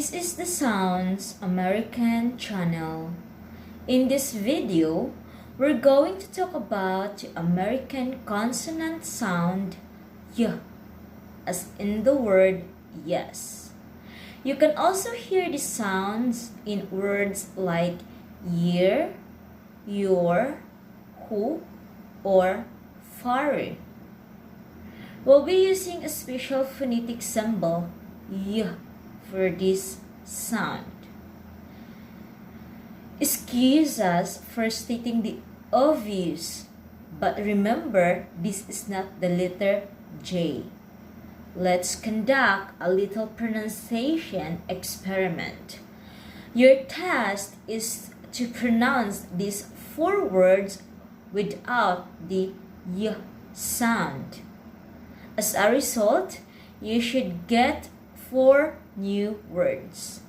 This is the Sounds American channel. In this video, we're going to talk about the American consonant sound Y, as in the word yes. You can also hear the sounds in words like year, your, who, or furry. We'll be using a special phonetic symbol Y for this sound. Excuse us for stating the obvious, but remember, this is not the letter J. Let's conduct a little pronunciation experiment. Your task is to pronounce these 4 words without the Y sound. As a result, you should get 4 new words.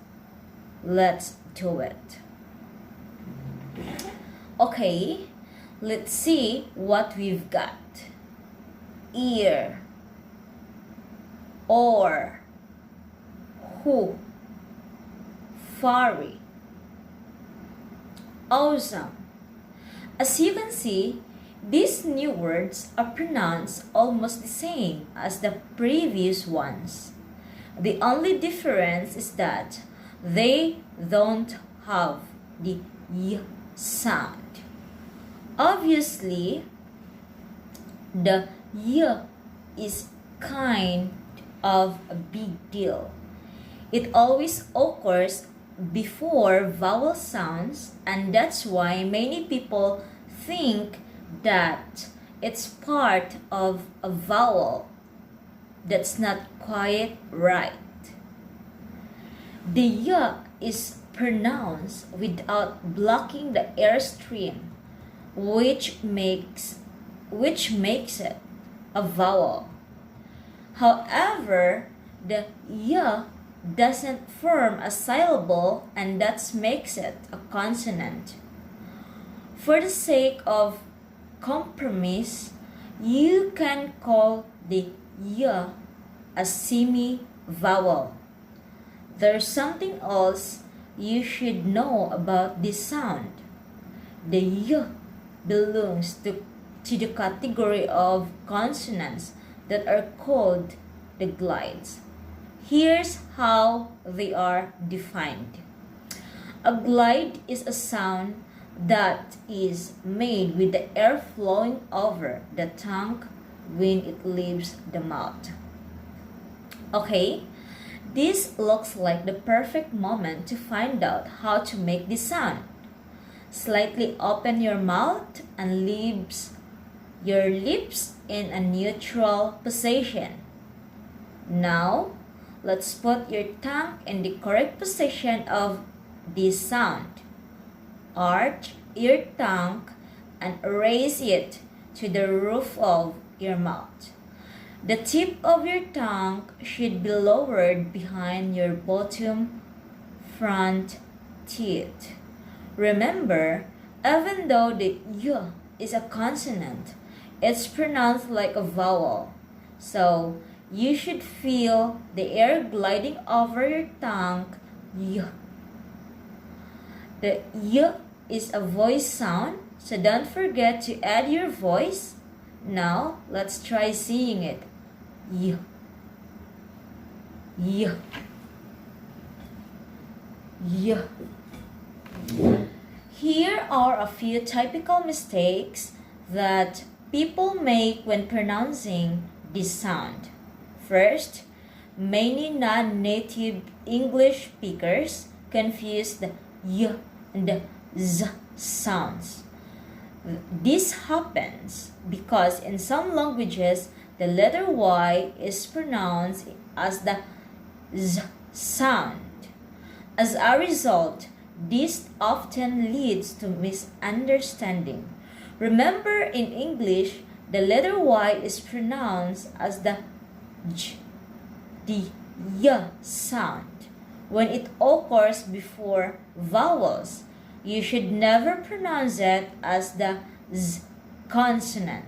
Let's do it. Okay, let's see what we've got. Ear, or, who, furry, awesome. As you can see, these new words are pronounced almost the same as the previous ones. The only difference is that they don't have the Y sound. Obviously, the Y is kind of a big deal. It always occurs before vowel sounds, and that's why many people think that it's part of a vowel. That's not quite right. The Y is pronounced without blocking the airstream, which makes it a vowel. However, the Y doesn't form a syllable, and that makes it a consonant. For the sake of compromise, you can call the Y a semi-vowel. There's something else you should know about this sound. The Y belongs to the category of consonants that are called the glides. Here's how they are defined. A glide is a sound that is made with the air flowing over the tongue when it leaves the mouth. Okay, this looks like the perfect moment to find out how to make this sound. Slightly open your mouth and leave your lips in a neutral position. Now, let's put your tongue in the correct position of this sound. Arch your tongue and raise it to the roof of your mouth. The tip of your tongue should be lowered behind your bottom front teeth. Remember, even though the Y is a consonant, it's pronounced like a vowel. So, you should feel the air gliding over your tongue. Y. The Y is a voice sound, so don't forget to add your voice. Now, let's try saying it. Y. Y. Y. Here are a few typical mistakes that people make when pronouncing this sound. First, many non-native English speakers confuse the Y and the Z sounds. This happens because in some languages, the letter Y is pronounced as the Z sound. As a result, this often leads to misunderstanding. Remember, in English, the letter Y is pronounced as the J, the Y sound. When it occurs before vowels, you should never pronounce it as the Z consonant.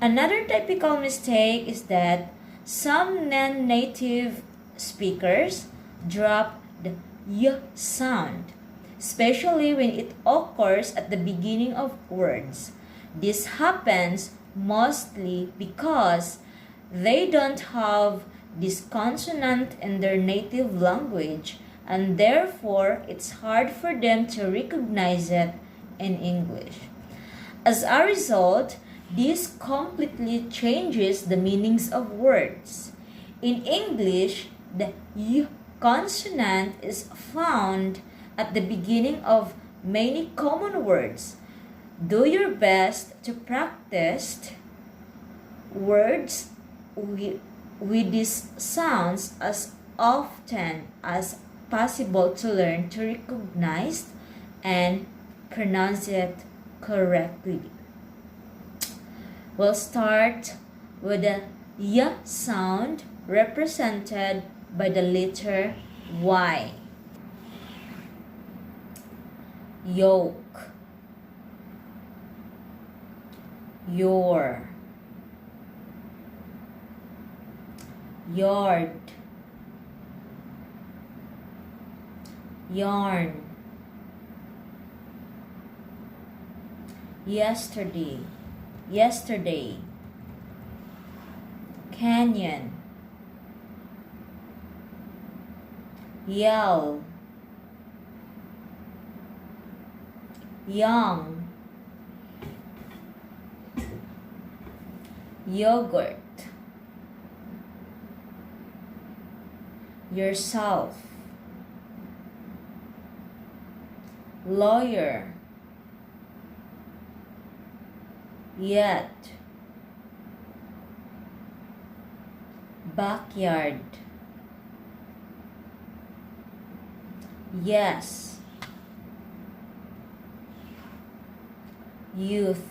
Another typical mistake is that some non-native speakers drop the y sound, especially when it occurs at the beginning of words. This happens mostly because they don't have this consonant in their native language, and therefore it's hard for them to recognize it in English. As a result, this completely changes the meanings of words. In English, the y consonant is found at the beginning of many common words. Do your best to practice words with these sounds as often as possible to learn to recognize and pronounce it correctly. We'll start with the y sound represented by the letter Y. Yoke, your, yard, yarn, yesterday, yesterday, canyon, yell, young, yogurt, yourself, lawyer, yet, backyard, yes, youth,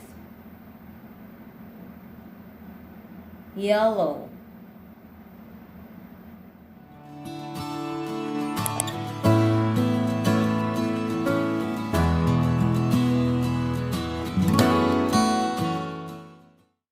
yellow,